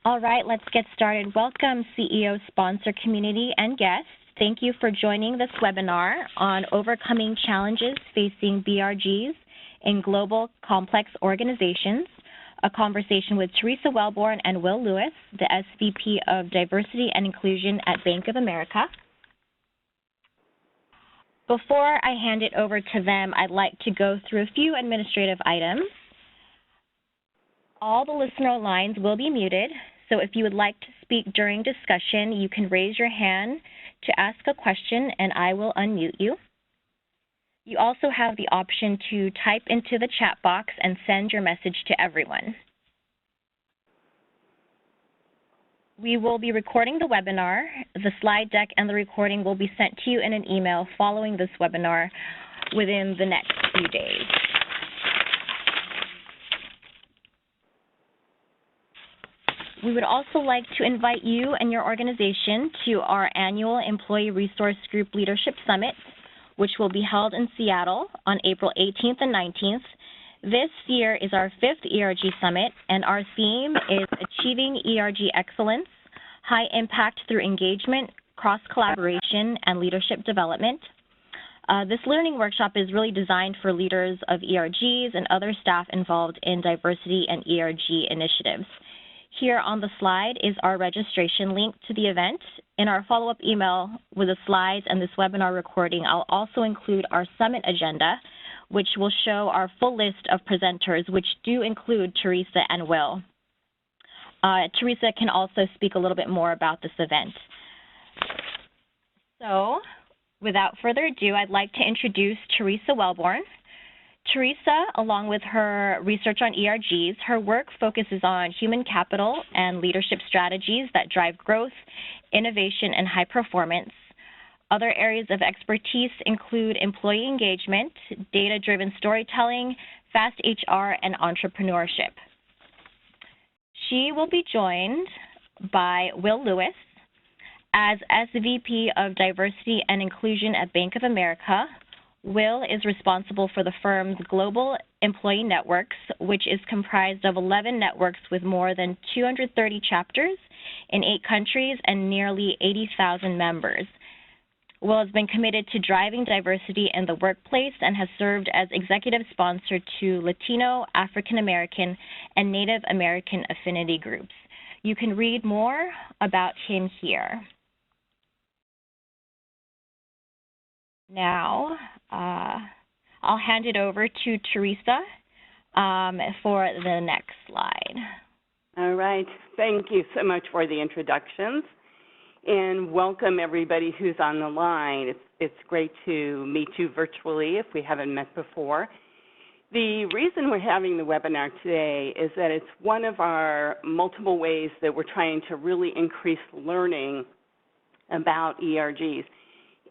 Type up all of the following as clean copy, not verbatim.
All right, let's get started. Welcome, CEO, sponsor, community, and guests. Thank you for joining this webinar on overcoming challenges facing BRGs in global complex organizations, a conversation with Theresa Welbourne and Will Lewis, the SVP of Diversity and Inclusion at Bank of America. Before I hand it over to them, I'd like to go through a few administrative items. All the listener lines will be muted, so if you would like to speak during discussion, you can raise your hand to ask a question and I will unmute you. You also have the option to type into the chat box and send your message to everyone. We will be recording the webinar. The slide deck and the recording will be sent to you in an email following this webinar within the next few days. We would also like to invite you and your organization to our annual Employee Resource Group Leadership Summit, which will be held in Seattle on April 18th and 19th. This year is our 5th ERG Summit, and our theme is Achieving ERG Excellence, High Impact Through Engagement, Cross-Collaboration, and Leadership Development. This learning workshop is really designed for leaders of ERGs and other staff involved in diversity and ERG initiatives. Here on the slide is our registration link to the event. In our follow-up email with the slides and this webinar recording, I'll also include our summit agenda, which will show our full list of presenters, which do include Theresa and Will. Theresa can also speak a little bit more about this event. So, without further ado, I'd like to introduce Theresa Welbourne. Theresa, along with her research on ERGs, her work focuses on human capital and leadership strategies that drive growth, innovation, and high performance. Other areas of expertise include employee engagement, data-driven storytelling, fast HR, and entrepreneurship. She will be joined by Will Lewis. As SVP of Diversity and Inclusion at Bank of America, Will is responsible for the firm's global employee networks, which is comprised of 11 networks with more than 230 chapters in 8 countries and nearly 80,000 members. Will has been committed to driving diversity in the workplace and has served as executive sponsor to Latino, African American, and Native American affinity groups. You can read more about him here. Now, I'll hand it over to Theresa for the next slide. All right. Thank you so much for the introductions. And welcome everybody who's on the line. It's great to meet you virtually if we haven't met before. The reason we're having the webinar today is that it's one of our multiple ways that we're trying to really increase learning about ERGs.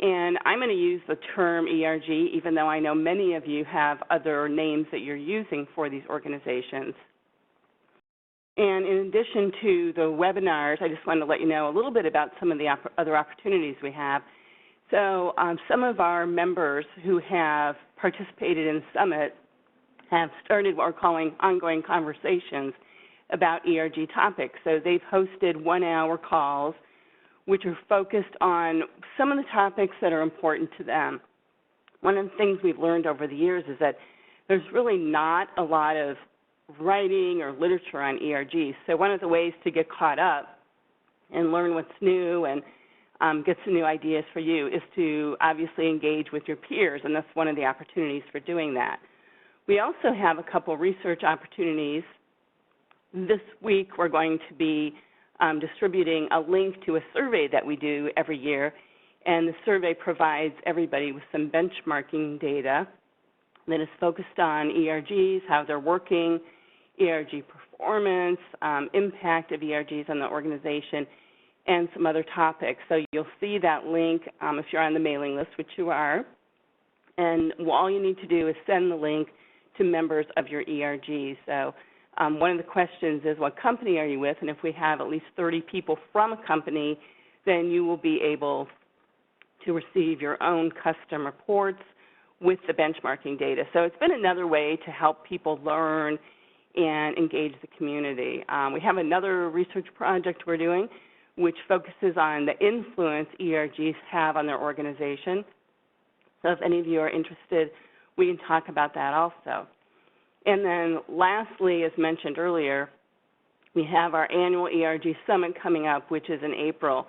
And I'm going to use the term ERG, even though I know many of you have other names that you're using for these organizations. And in addition to the webinars, I just wanted to let you know a little bit about some of the other opportunities we have. So some of our members who have participated in Summit have started what we're calling ongoing conversations about ERG topics. So they've hosted 1-hour calls which are focused on some of the topics that are important to them. One of the things we've learned over the years is that there's really not a lot of writing or literature on ERGs. So one of the ways to get caught up and learn what's new and get some new ideas for you is to obviously engage with your peers, and that's one of the opportunities for doing that. We also have a couple research opportunities. This week we're going to be distributing a link to a survey that we do every year, and the survey provides everybody with some benchmarking data that is focused on ERGs, how they're working, ERG performance, impact of ERGs on the organization, and some other topics. So you'll see that link if you're on the mailing list, which you are, and all you need to do is send the link to members of your ERG. So one of the questions is, what company are you with? And if we have at least 30 people from a company, then you will be able to receive your own custom reports with the benchmarking data. So it's been another way to help people learn and and engage the community. We have another research project we're doing which focuses on the influence ERGs have on their organization. So if any of you are interested, we can talk about that also. And then lastly, as mentioned earlier, we have our annual ERG Summit coming up, which is in April.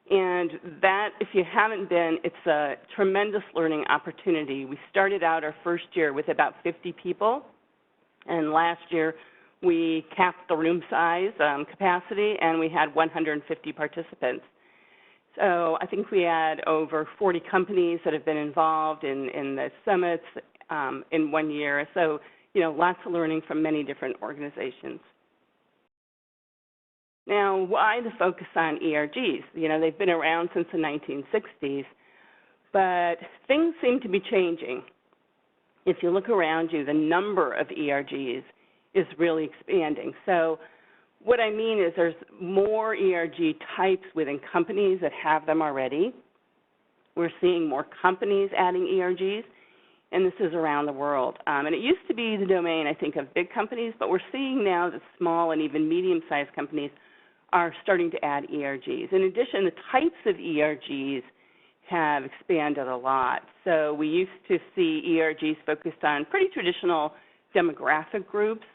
And that, if you haven't been, it's a tremendous learning opportunity. We started out our first year with about 50 people, and last year we capped the room size capacity, and we had 150 participants. So I think we had over 40 companies that have been involved in the summits in 1 year. So, lots of learning from many different organizations. Now, why the focus on ERGs? They've been around since the 1960s, but things seem to be changing. If you look around you, the number of ERGs is really expanding. So what I mean is there's more ERG types within companies that have them already. We're seeing more companies adding ERGs, and this is around the world. And it used to be the domain, I think, of big companies, but we're seeing now that small and even medium-sized companies are starting to add ERGs. In addition, the types of ERGs have expanded a lot. So we used to see ERGs focused on pretty traditional demographic groups,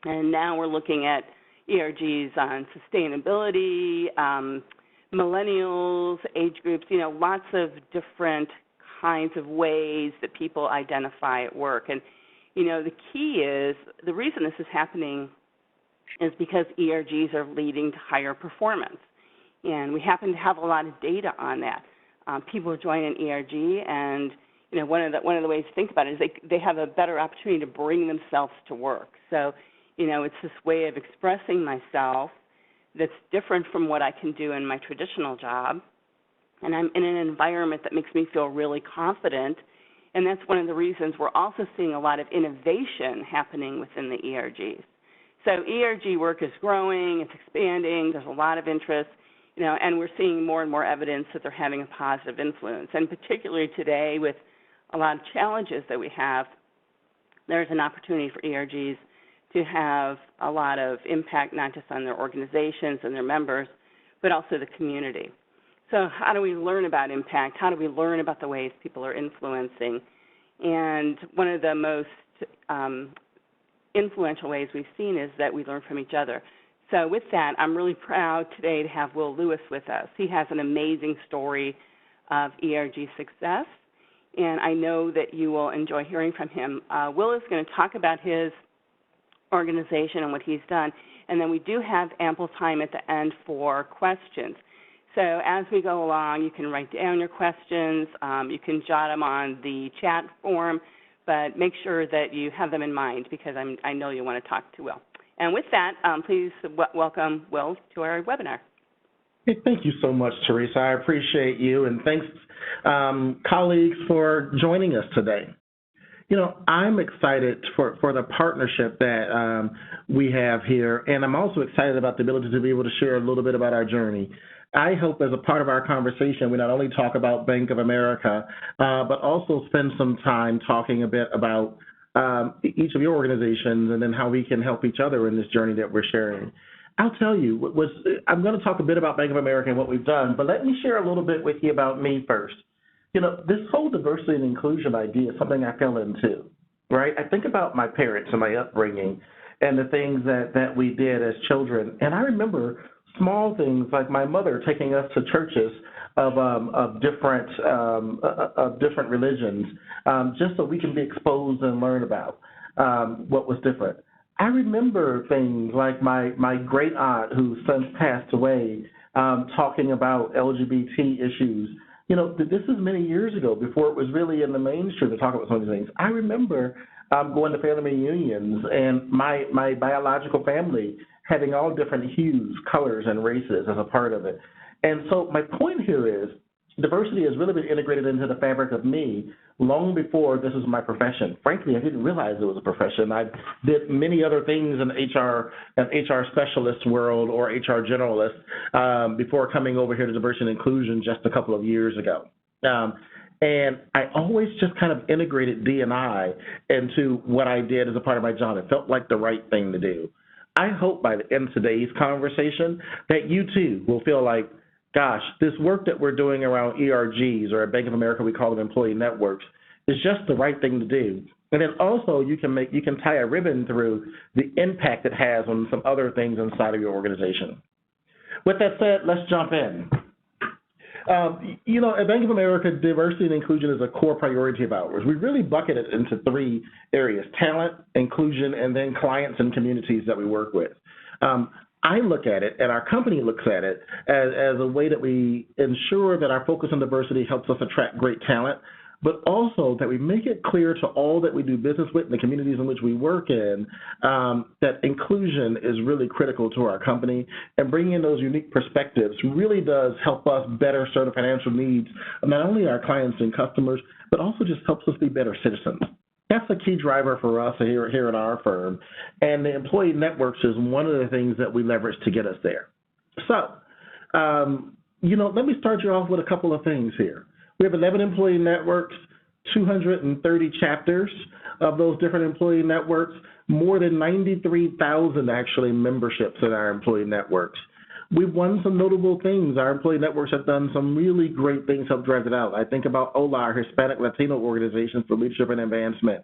and now we're looking at ERGs on sustainability, millennials, age groups, lots of different kinds of ways that people identify at work. And, the key is, the reason this is happening is because ERGs are leading to higher performance. And we happen to have a lot of data on that. People join an ERG, and one of the ways to think about it is they have a better opportunity to bring themselves to work. So, it's this way of expressing myself that's different from what I can do in my traditional job, and I'm in an environment that makes me feel really confident, and that's one of the reasons we're also seeing a lot of innovation happening within the ERGs. So ERG work is growing, it's expanding, there's a lot of interest, and we're seeing more and more evidence that they're having a positive influence. And particularly today with a lot of challenges that we have, there's an opportunity for ERGs to have a lot of impact, not just on their organizations and their members, but also the community. So how do we learn about impact? How do we learn about the ways people are influencing? And one of the most influential ways we've seen is that we learn from each other. So with that, I'm really proud today to have Will Lewis with us. He has an amazing story of ERG success, and I know that you will enjoy hearing from him. Will is going to talk about his organization and what he's done, and then we do have ample time at the end for questions. So as we go along, you can write down your questions, you can jot them on the chat form, but make sure that you have them in mind because I know you want to talk to Will. And with that, please welcome Will to our webinar. Hey, thank you so much, Theresa. I appreciate you, and thanks, colleagues, for joining us today. I'm excited for the partnership that we have here, and I'm also excited about the ability to be able to share a little bit about our journey. I hope as a part of our conversation, we not only talk about Bank of America, but also spend some time talking a bit about each of your organizations and then how we can help each other in this journey that we're sharing. I'll tell you, I'm going to talk a bit about Bank of America and what we've done, but let me share a little bit with you about me first. This whole diversity and inclusion idea is something I fell into, right? I think about my parents and my upbringing and the things that we did as children, and I remember small things like my mother taking us to churches of different religions, just so we can be exposed and learn about what was different. I remember things like my great aunt, who since passed away, talking about LGBT issues. This is many years ago, before it was really in the mainstream to talk about some of these things. I remember going to family reunions and my biological family having all different hues, colors, and races as a part of it. And so my point here is diversity has really been integrated into the fabric of me long before this was my profession. Frankly, I didn't realize it was a profession. I did many other things in HR specialist world or HR generalist before coming over here to diversity and inclusion just a couple of years ago. And I always just kind of integrated D&I into what I did as a part of my job. It felt like the right thing to do. I hope by the end of today's conversation that you too will feel like, gosh, this work that we're doing around ERGs, or at Bank of America we call them employee networks, is just the right thing to do. And then also you can tie a ribbon through the impact it has on some other things inside of your organization. With that said, let's jump in. At Bank of America, diversity and inclusion is a core priority of ours. We really bucket it into three areas: talent, inclusion, and then clients and communities that we work with. I look at it, and our company looks at it, as a way that we ensure that our focus on diversity helps us attract great talent, but also that we make it clear to all that we do business with in the communities in which we work in, that inclusion is really critical to our company, and bringing in those unique perspectives really does help us better serve the financial needs of not only our clients and customers, but also just helps us be better citizens. That's a key driver for us here at our firm, and the employee networks is one of the things that we leverage to get us there. So, let me start you off with a couple of things here. We have 11 employee networks, 230 chapters of those different employee networks, more than 93,000 actually memberships in our employee networks. We've won some notable things. Our employee networks have done some really great things to help drive it out. I think about HOLA, our Hispanic Latino Organization for Leadership and Advancement,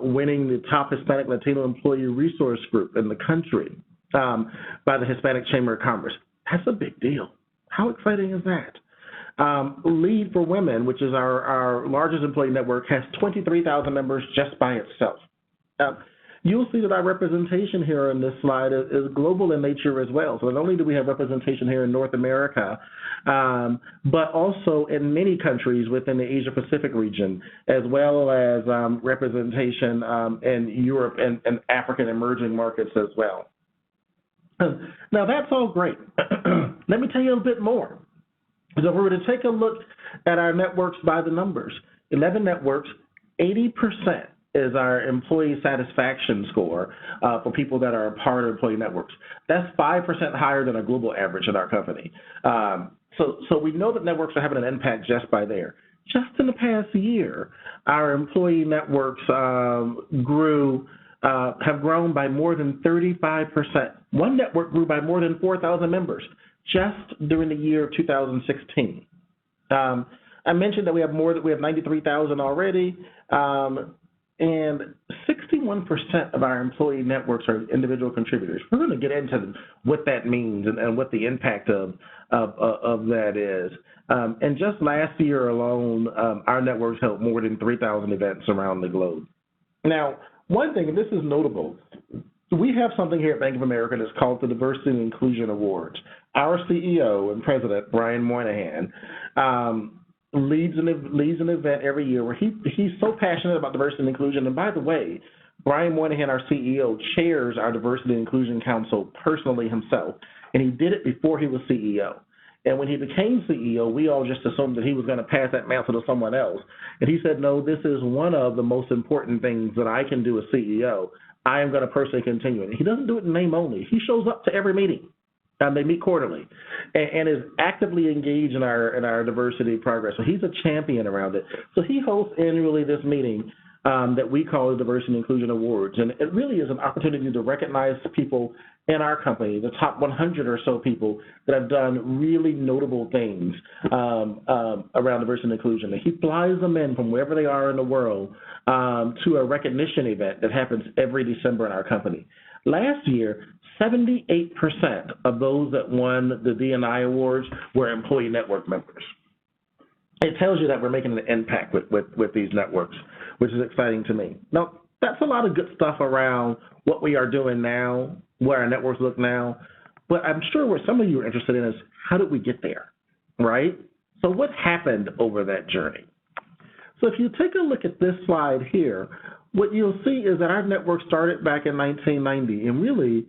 winning the top Hispanic Latino employee resource group in the country by the Hispanic Chamber of Commerce. That's a big deal. How exciting is that? Lead for Women, which is our largest employee network, has 23,000 members just by itself. You'll see that our representation here on this slide is global in nature as well. So not only do we have representation here in North America, but also in many countries within the Asia-Pacific region, as well as representation in Europe and African emerging markets as well. Now, that's all great. Let me tell you a bit more. So if we were to take a look at our networks by the numbers, 11 networks, 80% is our employee satisfaction score for people that are a part of employee networks. That's 5% higher than a global average in our company. So we know that networks are having an impact just by there. Just in the past year, our employee networks have grown by more than 35%. One network grew by more than 4,000 members just during the year of 2016. I mentioned that we have 93,000 already, and 61% of our employee networks are individual contributors. We're going to get into what that means and what the impact of that is. And just last year alone, our networks held more than 3,000 events around the globe. Now, one thing, and this is notable, we have something here at Bank of America that's called the Diversity and Inclusion Awards. Our CEO and president, Brian Moynihan, leads an event every year where he's so passionate about diversity and inclusion. And by the way, Brian Moynihan, our CEO, chairs our Diversity and Inclusion Council personally himself, and he did it before he was CEO. And when he became CEO, we all just assumed that he was going to pass that mantle to someone else. And he said, no, this is one of the most important things that I can do as CEO. I am going to personally continue it. He doesn't do it in name only. He shows up to every meeting. They meet quarterly and is actively engaged in our diversity progress. So he's a champion around it. So he hosts annually this meeting that we call the Diversity and Inclusion Awards. And it really is an opportunity to recognize people in our company, the top 100 or so people that have done really notable things around diversity and inclusion. And he flies them in from wherever they are in the world to a recognition event that happens every December in our company. Last year, 78% of those that won the D&I awards were employee network members. It tells you that we're making an impact with these networks, which is exciting to me. Now, that's a lot of good stuff around what we are doing now, where our networks look now, but I'm sure what some of you are interested in is how did we get there, right? So what happened over that journey? So if you take a look at this slide here, what you'll see is that our network started back in 1990, and really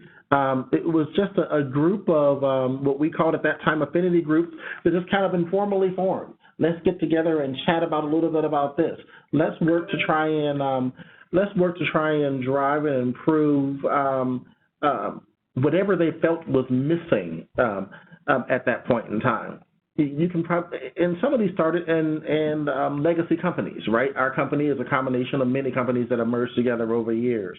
it was just a group of what we called at that time affinity groups that just kind of informally formed. Let's get together and chat about a little bit about this. Let's work to try and drive and improve whatever they felt was missing at that point in time. you can probably, and some of these started in legacy companies, right? Our company is a combination of many companies that have merged together over years.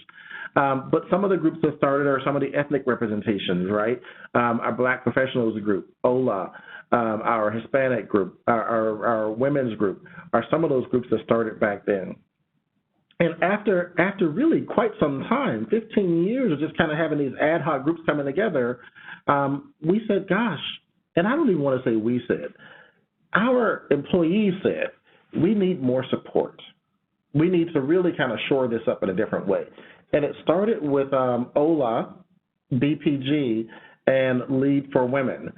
But some of the groups that started are some of the ethnic representations, right? Our Black professionals group, OLA, our Hispanic group, our women's group, are some of those groups that started back then. And after really quite some time, 15 years of just kind of having these ad hoc groups coming together, we said, gosh, and I don't even want to say we said, our employees said, we need more support. We need to really kind of shore this up in a different way. And it started with OLA, BPG, and Lead for Women.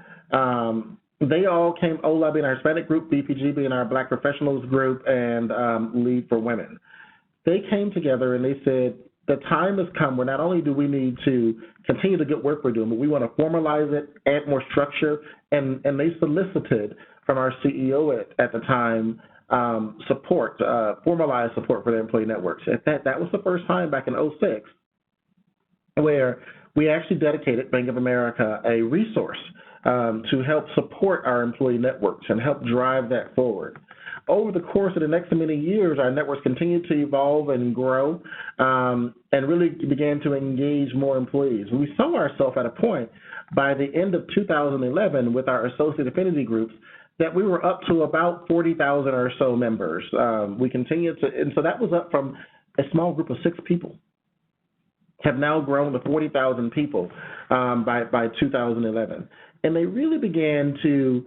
They all came, OLA being our Hispanic group, BPG being our Black professionals group, and Lead for Women. They came together and they said, the time has come where not only do we need to continue the good work we're doing, but we want to formalize it, add more structure, and they solicited from our CEO at the time support, formalized support for their employee networks. That was the first time back in 2006 where we actually dedicated Bank of America a resource to help support our employee networks and help drive that forward. Over the course of the next many years, our networks continued to evolve and grow and really began to engage more employees. We saw ourselves at a point by the end of 2011 with our associate affinity groups that we were up to about 40,000 or so members. We continued to, and so that was up from a small group of 6 people, have now grown to 40,000 people by 2011. And they really began to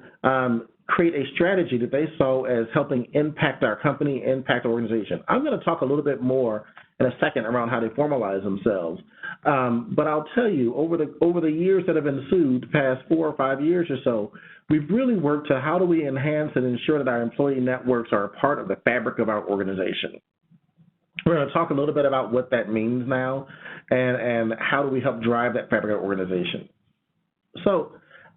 create a strategy that they saw as helping impact our company, impact our organization. I'm going to talk a little bit more in a second around how they formalize themselves. But I'll tell you, over the years that have ensued, the past 4 or 5 years or so, we've really worked to how do we enhance and ensure that our employee networks are a part of the fabric of our organization. We're going to talk a little bit about what that means now and how do we help drive that fabric of our organization. So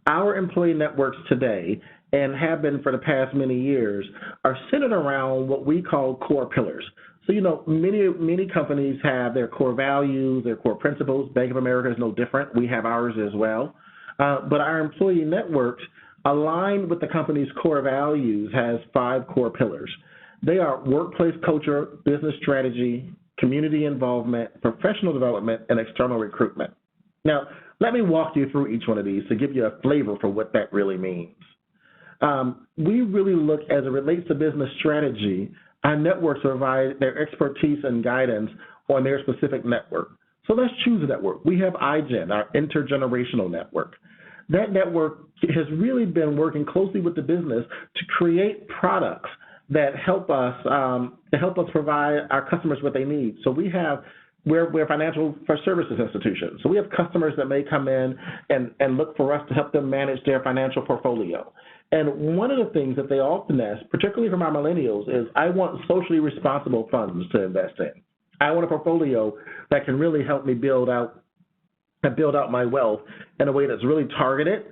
our employee networks today, and have been for the past many years, are centered around what we call core pillars. So, you know, many companies have their core values, their core principles. Bank of America is no different. We have ours as well. But our employee networks, aligned with the company's core values, has 5 core pillars. They are workplace culture, business strategy, community involvement, professional development, and external recruitment. Now, let me walk you through each one of these to give you a flavor for what that really means. We really look, as it relates to business strategy, our networks provide their expertise and guidance on their specific network. So let's choose a network. We have iGen, our intergenerational network. That network has really been working closely with the business to create products that help us provide our customers what they need. So we're a financial services institution. So we have customers that may come in and look for us to help them manage their financial portfolio. And one of the things that they often ask, particularly from our millennials, is I want socially responsible funds to invest in. I want a portfolio that can really help me build out my wealth in a way that's really targeted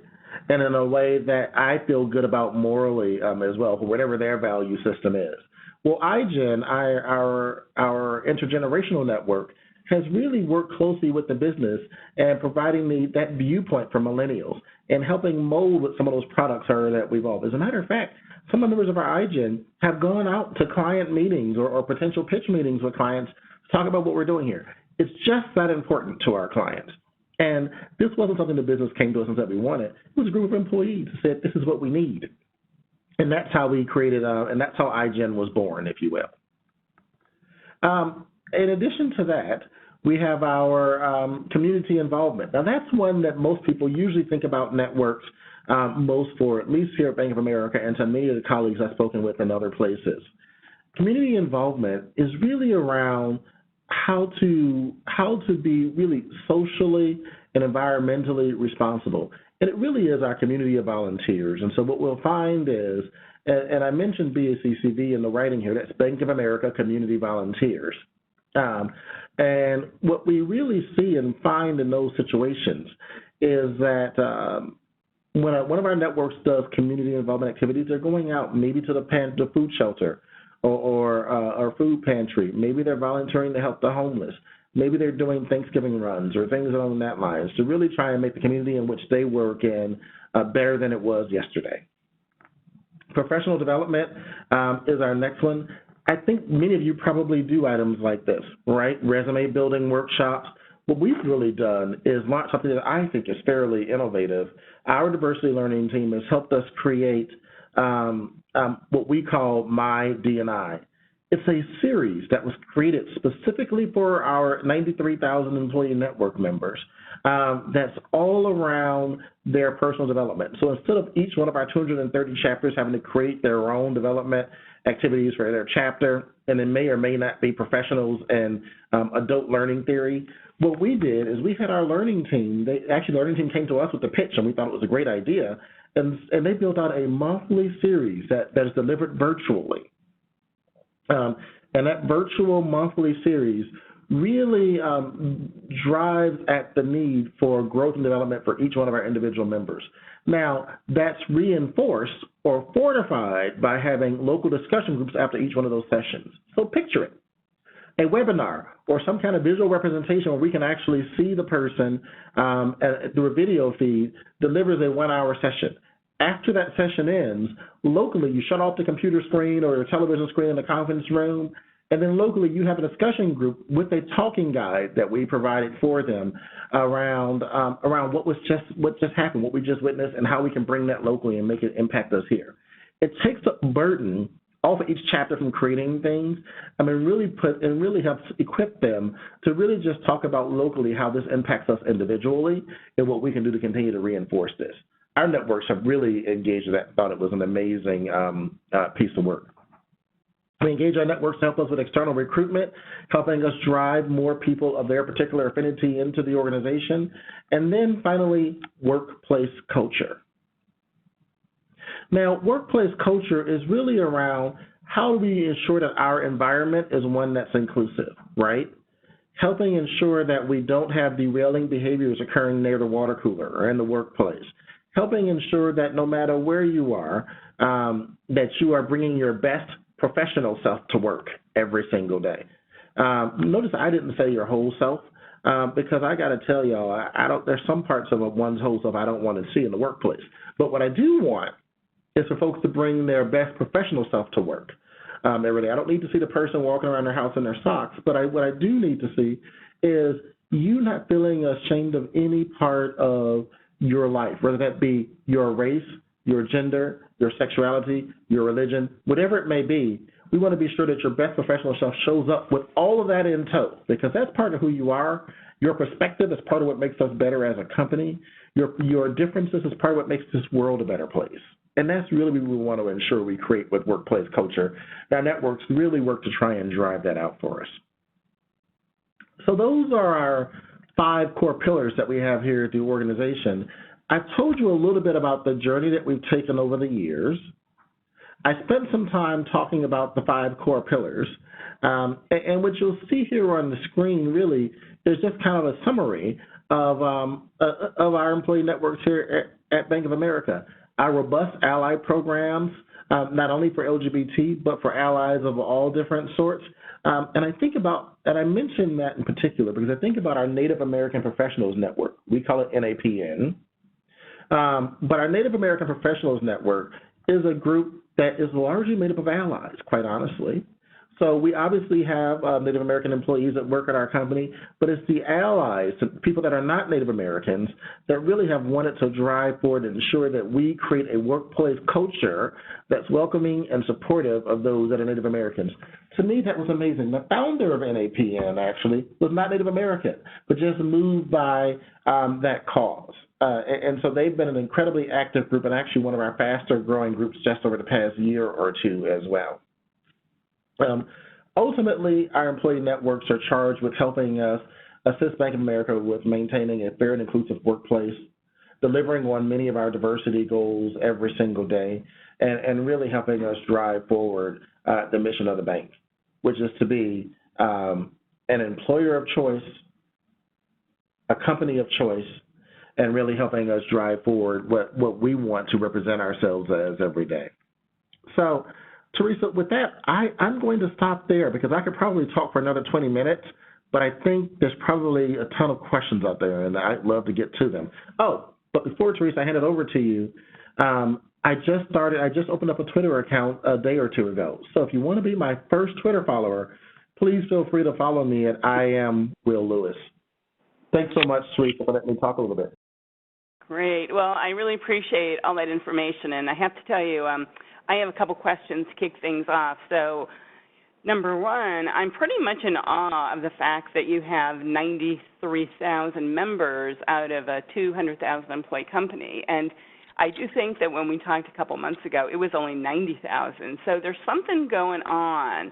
and in a way that I feel good about morally as well, for whatever their value system is. Well, iGen, our intergenerational network, has really worked closely with the business and providing that viewpoint for millennials and helping mold what some of those products are that we've evolved. As a matter of fact, some members of our iGen have gone out to client meetings or potential pitch meetings with clients to talk about what we're doing here. It's just that important to our clients. And this wasn't something the business came to us and said we wanted. It was a group of employees who said, this is what we need. And that's how we created, and that's how iGen was born, if you will. In addition to that, we have our community involvement. Now, that's one that most people usually think about networks most for, at least here at Bank of America and to many of the colleagues I've spoken with in other places. Community involvement is really around how to be really socially and environmentally responsible. And it really is our community of volunteers. And so what we'll find is, and I mentioned BACCV in the writing here, that's Bank of America Community Volunteers. And what we really see and find in those situations is that when one of our networks does community involvement activities, they're going out maybe to the food shelter or food pantry. Maybe they're volunteering to help the homeless. Maybe they're doing Thanksgiving runs or things along that lines to really try and make the community in which they work in better than it was yesterday. Professional development is our next one. I think many of you probably do items like this, right? Resume building workshops. What we've really done is launch something that I think is fairly innovative. Our diversity learning team has helped us create what we call My D&I. It's a series that was created specifically for our 93,000 employee network members that's all around their personal development. So instead of each one of our 230 chapters having to create their own development activities for their chapter, and it may or may not be professionals and adult learning theory, what we did is we had our learning team, the learning team came to us with the pitch, and we thought it was a great idea, and they built out a monthly series that is delivered virtually. And that virtual monthly series really drives at the need for growth and development for each one of our individual members. Now, that's reinforced or fortified by having local discussion groups after each one of those sessions. So picture it. A webinar or some kind of visual representation where we can actually see the person through a video feed delivers a 1-hour session. After that session ends, locally you shut off the computer screen or your television screen in the conference room, and then locally you have a discussion group with a talking guide that we provided for them around what just happened, what we just witnessed, and how we can bring that locally and make it impact us here. It takes a burden off of each chapter from creating things, really helps equip them to really just talk about locally how this impacts us individually and what we can do to continue to reinforce this. Our networks have really engaged in that, thought it was an amazing piece of work. We engage our networks to help us with external recruitment, helping us drive more people of their particular affinity into the organization. And then finally, workplace culture. Now, workplace culture is really around how do we ensure that our environment is one that's inclusive, right? Helping ensure that we don't have derailing behaviors occurring near the water cooler or in the workplace. Helping ensure that no matter where you are, that you are bringing your best professional self to work every single day. Notice I didn't say your whole self because I got to tell y'all, there's some parts of one's whole self I don't want to see in the workplace. But what I do want is for folks to bring their best professional self to work every day. I don't need to see the person walking around their house in their socks, but what I do need to see is you not feeling ashamed of any part of your life, whether that be your race, your gender, your sexuality, your religion, whatever it may be. We want to be sure that your best professional self shows up with all of that in tow, because that's part of who you are. Your perspective is part of what makes us better as a company. Your differences is part of what makes this world a better place. And that's really what we want to ensure we create with workplace culture. Our networks really work to try and drive that out for us. So those are our 5 core pillars that we have here at the organization. I've told you a little bit about the journey that we've taken over the years. I spent some time talking about the 5 core pillars. And what you'll see here on the screen really is just kind of a summary of our employee networks here at Bank of America. Our robust ally programs, not only for LGBT, but for allies of all different sorts. And I mention that in particular because I think about our Native American Professionals Network. We call it NAPN. But our Native American Professionals Network is a group that is largely made up of allies, quite honestly. So we obviously have Native American employees that work at our company, but it's the allies, the people that are not Native Americans, that really have wanted to drive forward and ensure that we create a workplace culture that's welcoming and supportive of those that are Native Americans. To me, that was amazing. The founder of NAPN, actually, was not Native American, but just moved by that cause. And so they've been an incredibly active group and actually one of our faster growing groups just over the past year or two as well. Ultimately, our employee networks are charged with helping us assist Bank of America with maintaining a fair and inclusive workplace, delivering on many of our diversity goals every single day, and really helping us drive forward the mission of the bank, which is to be an employer of choice, a company of choice, and really helping us drive forward what we want to represent ourselves as every day. So, Theresa, with that, I'm going to stop there because I could probably talk for another 20 minutes, but I think there's probably a ton of questions out there, and I'd love to get to them. Oh, but before, Theresa, I hand it over to you, I just opened up a Twitter account a day or two ago. So if you want to be my first Twitter follower, please feel free to follow me at I am Will Lewis. Thanks so much, Theresa, for letting me talk a little bit. Great. Well, I really appreciate all that information, and I have to tell you, I have a couple questions to kick things off. So, number one, I'm pretty much in awe of the fact that you have 93,000 members out of a 200,000 employee company, and I do think that when we talked a couple months ago, it was only 90,000. So there's something going on,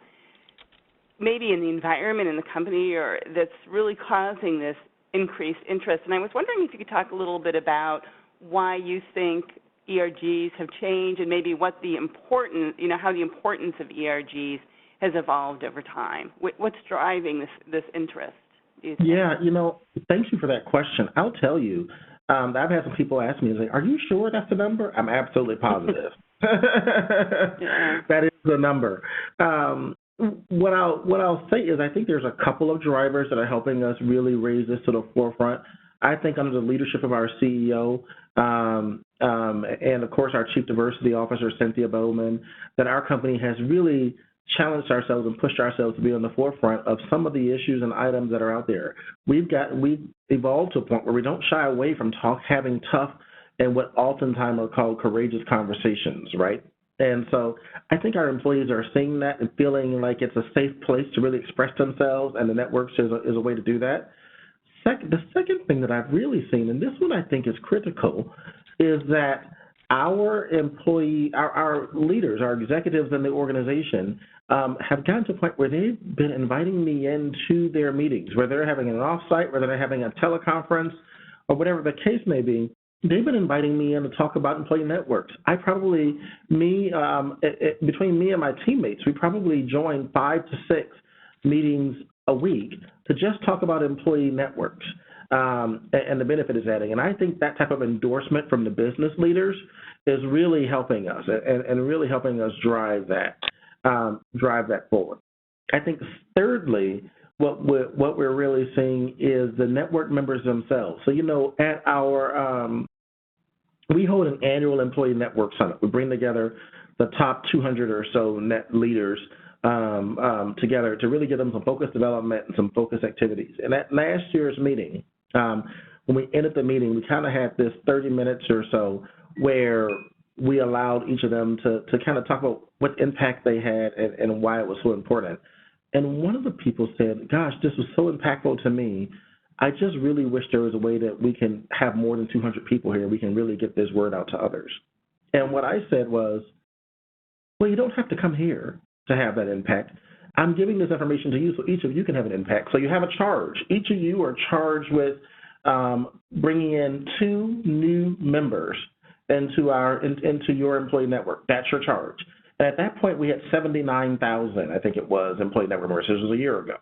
maybe in the environment in the company, or that's really causing this increased interest. And I was wondering if you could talk a little bit about why you think ERGs have changed, and maybe what the how the importance of ERGs has evolved over time. What's driving this interest, do you think? Yeah, thank you for that question. I'll tell you, I've had some people ask me, are you sure that's the number? I'm absolutely positive. Yeah. That is the number. What I'll say is I think there's a couple of drivers that are helping us really raise this to the forefront. I think under the leadership of our CEO and, of course, our Chief Diversity Officer, Cynthia Bowman, that our company has really challenged ourselves and pushed ourselves to be on the forefront of some of the issues and items that are out there. We've evolved to a point where we don't shy away from having tough and what oftentimes are called courageous conversations, right? And so I think our employees are seeing that and feeling like it's a safe place to really express themselves, and the networks is a way to do that. The second thing that I've really seen, and this one I think is critical, is that our leaders, our executives in the organization have gotten to a point where they've been inviting me into their meetings, whether they're having an offsite, whether they're having a teleconference, or whatever the case may be. They've been inviting me in to talk about employee networks. Between me and my teammates, we probably join 5 to 6 meetings a week to just talk about employee networks and the benefit it's adding. And I think that type of endorsement from the business leaders is really helping us and really helping us drive that forward. I think thirdly, what we're really seeing is the network members themselves. So, at our we hold an annual employee network summit. We bring together the top 200 or so net leaders together to really give them some focused development and some focused activities. And at last year's meeting, when we ended the meeting, we kind of had this 30 minutes or so where we allowed each of them to kind of talk about what impact they had and why it was so important. And one of the people said, gosh, this was so impactful to me. I just really wish there was a way that we can have more than 200 people here. We can really get this word out to others. And what I said was, well, you don't have to come here to have that impact. I'm giving this information to you so each of you can have an impact. So you have a charge. Each of you are charged with bringing in 2 new members into your employee network. That's your charge. And at that point, we had 79,000, I think it was, employee network members. This was a year ago.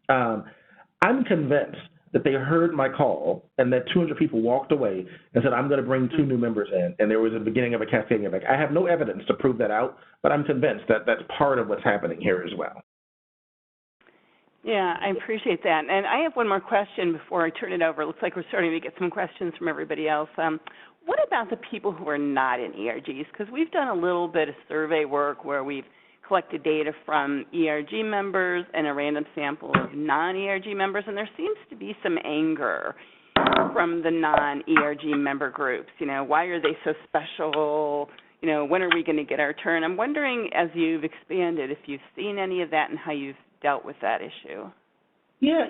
I'm convinced that they heard my call and that 200 people walked away and said, I'm going to bring 2 new members in. And there was a beginning of a cascading effect. I have no evidence to prove that out, but I'm convinced that that's part of what's happening here as well. Yeah, I appreciate that. And I have one more question before I turn it over. It looks like we're starting to get some questions from everybody else. What about the people who are not in ERGs? Because we've done a little bit of survey work where we've collected data from ERG members and a random sample of non-ERG members, and there seems to be some anger from the non-ERG member groups. Why are they so special? When are we going to get our turn? I'm wondering, as you've expanded, if you've seen any of that and how you've dealt with that issue. Yeah,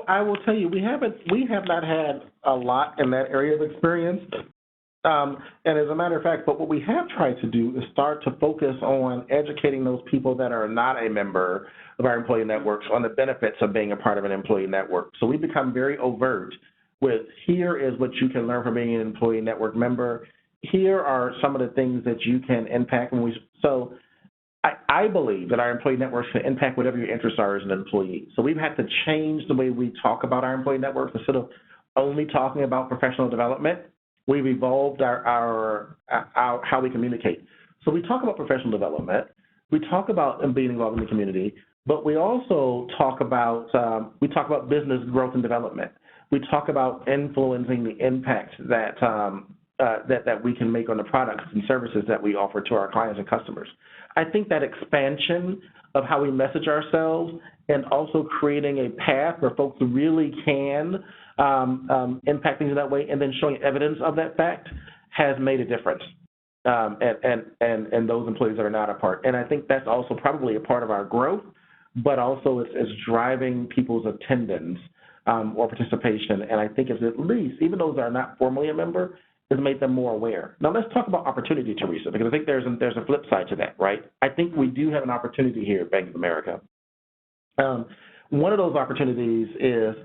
I will tell you, we have not had a lot in that area of experience. And as a matter of fact, but what we have tried to do is start to focus on educating those people that are not a member of our employee networks on the benefits of being a part of an employee network. So we become very overt with, here is what you can learn from being an employee network member. Here are some of the things that you can impact. So I believe that our employee networks can impact whatever your interests are as an employee. So we've had to change the way we talk about our employee networks. Instead of only talking about professional development, we've evolved our how we communicate. So we talk about professional development. We talk about being involved in the community, but we also talk about business growth and development. We talk about influencing the impact that that we can make on the products and services that we offer to our clients and customers. I think that expansion of how we message ourselves and also creating a path where folks really can impact things in that way and then showing evidence of that fact has made a difference. And those employees that are not a part. And I think that's also probably a part of our growth, but also it's driving people's attendance or participation. And I think it's at least, even those that are not formally a member, has made them more aware. Now let's talk about opportunity, Theresa, because I think there's a flip side to that, right? I think we do have an opportunity here at Bank of America. One of those opportunities is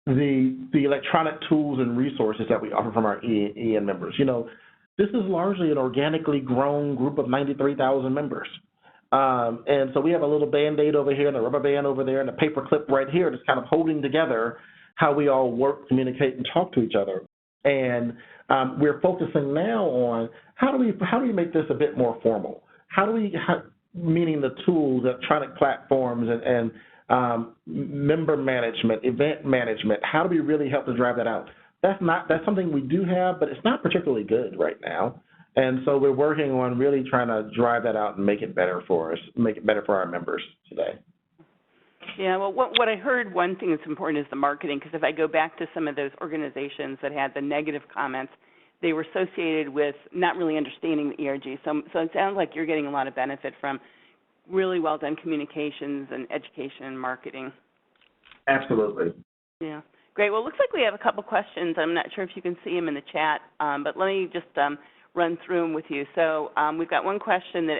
the electronic tools and resources that we offer from our EN members. You know, this is largely an organically grown group of 93,000 members. And so we have a little Band-Aid over here and a rubber band over there and a paper clip right here that's kind of holding together how we all work, communicate, and talk to each other. And we're focusing now on how do we make this a bit more formal? Meaning the tools, electronic platforms, and member management, event management, how do we really help to drive that out? That's something we do have, but it's not particularly good right now. And so we're working on really trying to drive that out and make it better for us, make it better for our members today. Yeah, well, what I heard, one thing that's important is the marketing, because if I go back to some of those organizations that had the negative comments, they were associated with not really understanding the ERG. So it sounds like you're getting a lot of benefit from really well-done communications and education and marketing. Absolutely. Yeah. Great. Well, it looks like we have a couple questions. I'm not sure if you can see them in the chat, but let me just run through them with you. So we've got one question that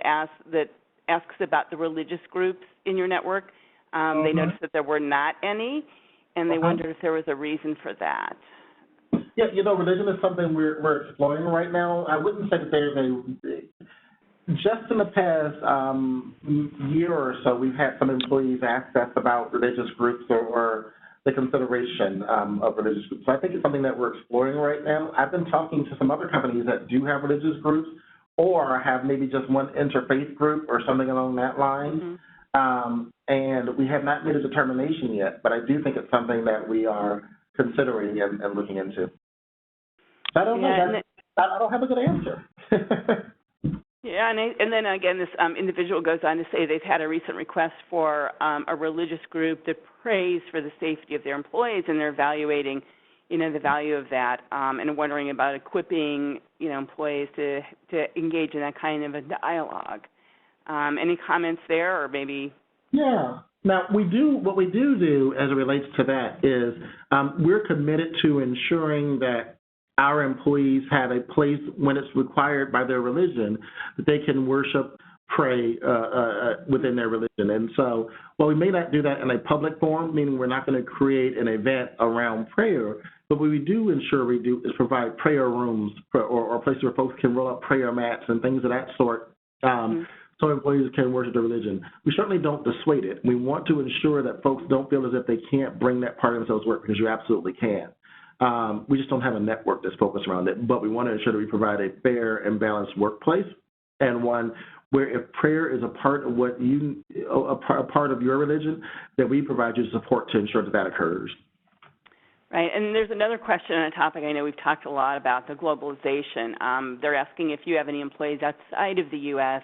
asks about the religious groups in your network. They noticed that there were not any, and they wondered if there was a reason for that. Yeah, you know, religion is something we're exploring right now. I wouldn't say that there's just in the past year or so, we've had some employees ask us about religious groups or the consideration of religious groups. So I think it's something that we're exploring right now. I've been talking to some other companies that do have religious groups or have maybe just one interfaith group or something along that line. And we have not made a determination yet, but I do think it's something that we are considering and looking into. I don't know. I don't have a good answer. Yeah, and then again, this individual goes on to say they've had a recent request for a religious group that prays for the safety of their employees, and they're evaluating, you know, the value of that, and wondering about equipping, you know, employees to engage in that kind of a dialogue. Any comments there, or maybe? Yeah. Now, what we do as it relates to that is we're committed to ensuring that our employees have a place when it's required by their religion that they can worship, pray within their religion. And so while we may not do that in a public forum, meaning we're not going to create an event around prayer, but what we do ensure we do is provide prayer rooms or places where folks can roll up prayer mats and things of that sort. So employees can worship their religion. We certainly don't dissuade it. We want to ensure that folks don't feel as if they can't bring that part of themselves to work, because you absolutely can. We just don't have a network that's focused around it, but we want to ensure that we provide a fair and balanced workplace, and one where if prayer is a part of a part of your religion, that we provide you support to ensure that occurs. Right, and there's another question on a topic I know we've talked a lot about, the globalization. They're asking if you have any employees outside of the U.S.,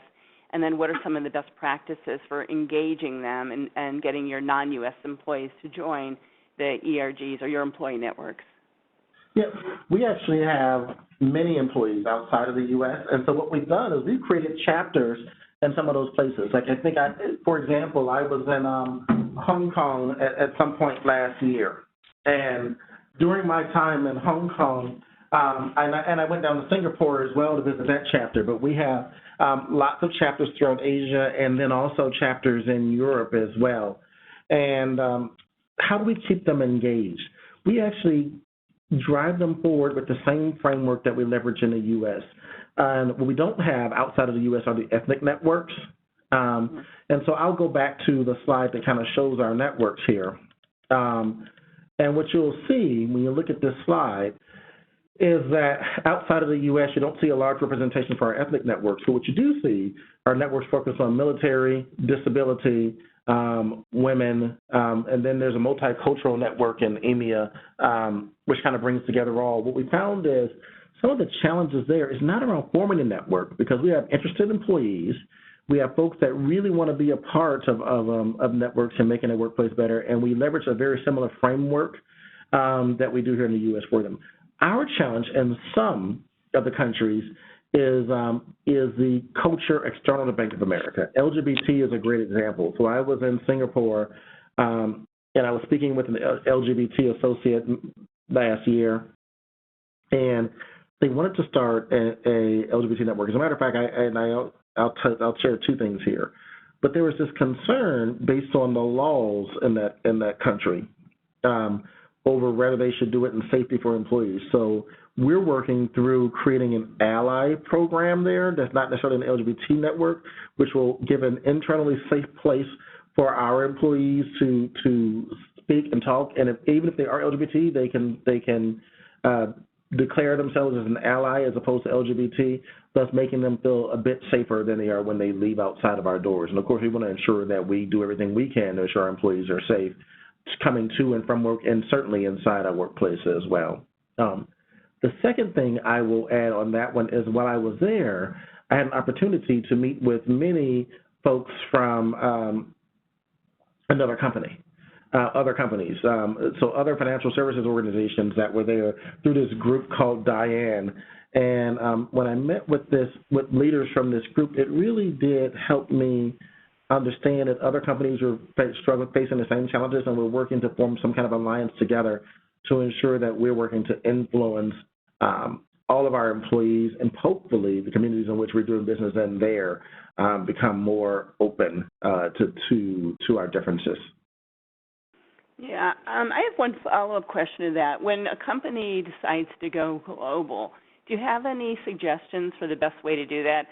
and then what are some of the best practices for engaging them and getting your non-U.S. employees to join the ERGs or your employee networks? Yeah, we actually have many employees outside of the U.S., and so what we've done is we've created chapters in some of those places. Like for example, I was in Hong Kong at some point last year, and during my time in Hong Kong, and I went down to Singapore as well to visit that chapter, but we have lots of chapters throughout Asia and then also chapters in Europe as well. And how do we keep them engaged? We actually drive them forward with the same framework that we leverage in the U.S. And what we don't have outside of the U.S. are the ethnic networks. And so I'll go back to the slide that kind of shows our networks here. And what you'll see when you look at this slide is that outside of the U.S., you don't see a large representation for our ethnic networks. So what you do see are networks focused on military, disability, women, and then there's a multicultural network in EMEA, which kind of brings together all. What we found is some of the challenges there is not around forming a network, because we have interested employees. We have folks that really want to be a part of networks and making their workplace better, and we leverage a very similar framework that we do here in the U.S. for them. Our challenge in some of the countries is the culture external to Bank of America. LGBT is a great example. So I was in Singapore, and I was speaking with an LGBT associate last year, and they wanted to start a LGBT network. As a matter of fact, I'll share two things here. But there was this concern based on the laws in that country over whether they should do it in safety for employees. So we're working through creating an ally program there that's not necessarily an LGBT network, which will give an internally safe place for our employees to speak and talk. And even if they are LGBT, they can declare themselves as an ally as opposed to LGBT, thus making them feel a bit safer than they are when they leave outside of our doors. And of course, we want to ensure that we do everything we can to ensure our employees are safe coming to and from work, and certainly inside our workplace as well. The second thing I will add on that one is, while I was there, I had an opportunity to meet with many folks from other companies, so other financial services organizations that were there through this group called Diane. And when I met with leaders from this group, it really did help me understand that other companies are facing the same challenges, and we're working to form some kind of alliance together to ensure that we're working to influence all of our employees, and hopefully the communities in which we're doing business in there become more open to our differences. Yeah, I have one follow-up question to that. When a company decides to go global, do you have any suggestions for the best way to do that?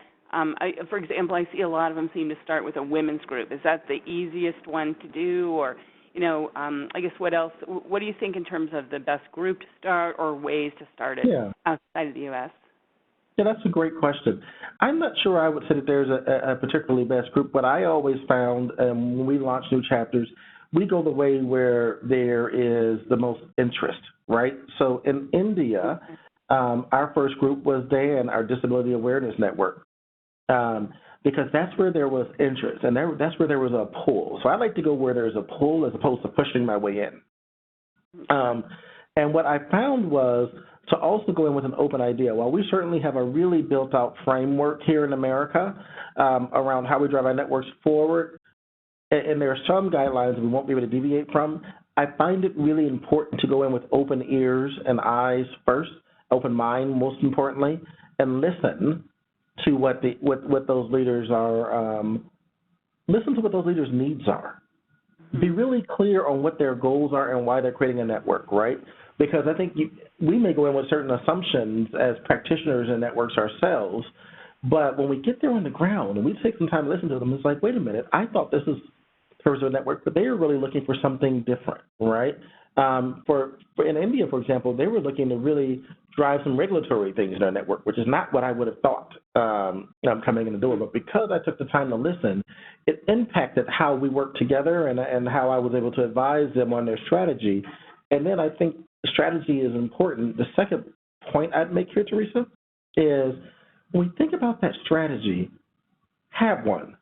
For example, I see a lot of them seem to start with a women's group. Is that the easiest one to do? Or, I guess what else? What do you think in terms of the best group to start, or ways to start it outside of the U.S.? Yeah, that's a great question. I'm not sure I would say that there's a particularly best group. What I always found when we launch new chapters, we go the way where there is the most interest, right? So in India, our first group was DAN, our Disability Awareness Network. Because that's where there was interest, and that's where there was a pull. So I like to go where there's a pull as opposed to pushing my way in. And what I found was to also go in with an open idea. While we certainly have a really built-out framework here in America around how we drive our networks forward, and there are some guidelines we won't be able to deviate from, I find it really important to go in with open ears and eyes first, open mind most importantly, and listen to what those leaders are, listen to what those leaders' needs are. Be really clear on what their goals are and why they're creating a network, right? Because I think we may go in with certain assumptions as practitioners in networks ourselves, but when we get there on the ground and we take some time to listen to them, it's like, wait a minute, I thought this is terms of a network, but they are really looking for something different, right? In India, for example, they were looking to really drive some regulatory things in our network, which is not what I would have thought coming in the door. But because I took the time to listen, it impacted how we worked together and how I was able to advise them on their strategy. And then I think strategy is important. The second point I'd make here, Theresa, is when we think about that strategy, have one.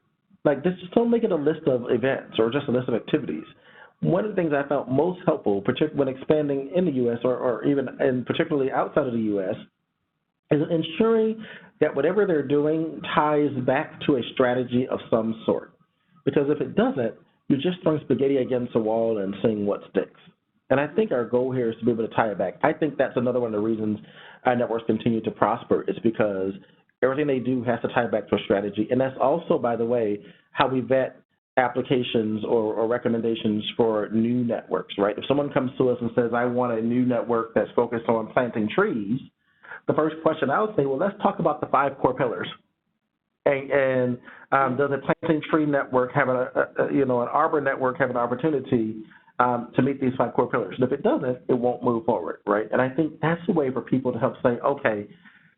Like, just don't make it a list of events or just a list of activities. One of the things I found most helpful, particularly when expanding in the U.S. or even and particularly outside of the U.S., is ensuring that whatever they're doing ties back to a strategy of some sort. Because if it doesn't, you're just throwing spaghetti against the wall and seeing what sticks. And I think our goal here is to be able to tie it back. I think that's another one of the reasons our networks continue to prosper, is because everything they do has to tie back to a strategy. And that's also, by the way, how we vet applications or recommendations for new networks, right? If someone comes to us and says, I want a new network that's focused on planting trees, the first question I would say, well, let's talk about the 5 core pillars. And does a planting tree network have an arbor network have an opportunity to meet these 5 core pillars? And if it doesn't, it won't move forward, right? And I think that's the way for people to help say, okay,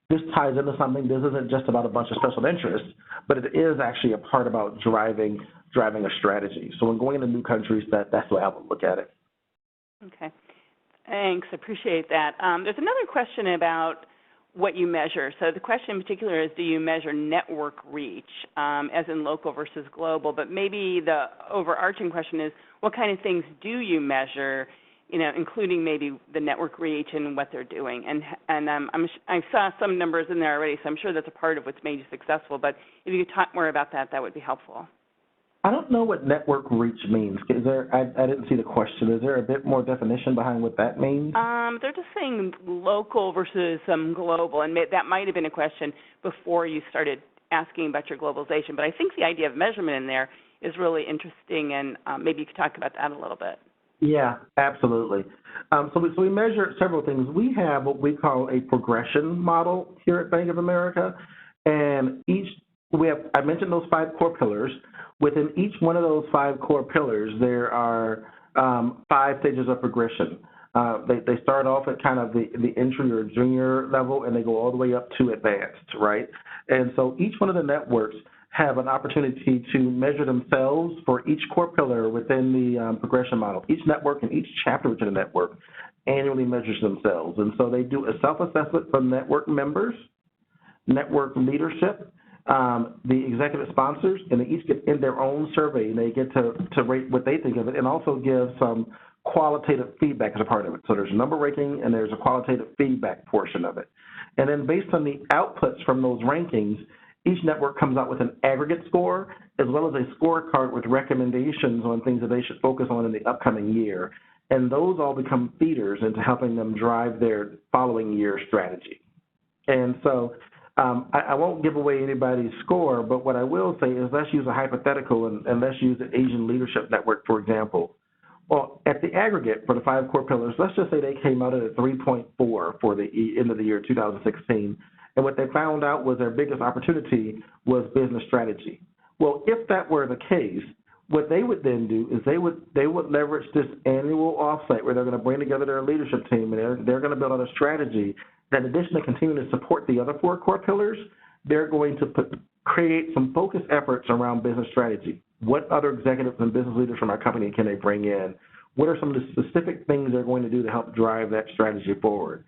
this ties into something. This isn't just about a bunch of special interests, but it is actually a part about driving a strategy. So when going into new countries, that's the way I would look at it. Okay. Thanks. Appreciate that. There's another question about what you measure. So the question in particular is, do you measure network reach, as in local versus global? But maybe the overarching question is, what kind of things do you measure, including maybe the network reach and what they're doing? And I saw some numbers in there already, so I'm sure that's a part of what's made you successful. But if you could talk more about that, that would be helpful. I don't know what network reach means. I didn't see the question. Is there a bit more definition behind what that means? They're just saying local versus global, and that might have been a question before you started asking about your globalization. But I think the idea of measurement in there is really interesting, and maybe you could talk about that a little bit. Yeah, absolutely. So we measure several things. We have what we call a progression model here at Bank of America, and I mentioned those 5 core pillars. Within each one of those 5 core pillars, there are 5 stages of progression. They start off at kind of the entry or junior level, and they go all the way up to advanced, right? And so each one of the networks have an opportunity to measure themselves for each core pillar within the progression model. Each network and each chapter within the network annually measures themselves. And so they do a self-assessment for network members, network leadership, the executive sponsors, and they each get in their own survey, and they get to rate what they think of it, and also give some qualitative feedback as a part of it. So there's a number rating, and there's a qualitative feedback portion of it. And then based on the outputs from those rankings, each network comes out with an aggregate score, as well as a scorecard with recommendations on things that they should focus on in the upcoming year. And those all become feeders into helping them drive their following year strategy. And so I won't give away anybody's score, but what I will say is let's use a hypothetical, and let's use the Asian Leadership Network, for example. Well, at the aggregate for the 5 core pillars, let's just say they came out at a 3.4 for the end of the year 2016. And what they found out was their biggest opportunity was business strategy. Well, if that were the case, what they would then do is they would leverage this annual offsite where they're going to bring together their leadership team, and they're going to build out a strategy that, in addition to continuing to support the other 4 core pillars, they're going to create some focused efforts around business strategy. What other executives and business leaders from our company can they bring in? What are some of the specific things they're going to do to help drive that strategy forward?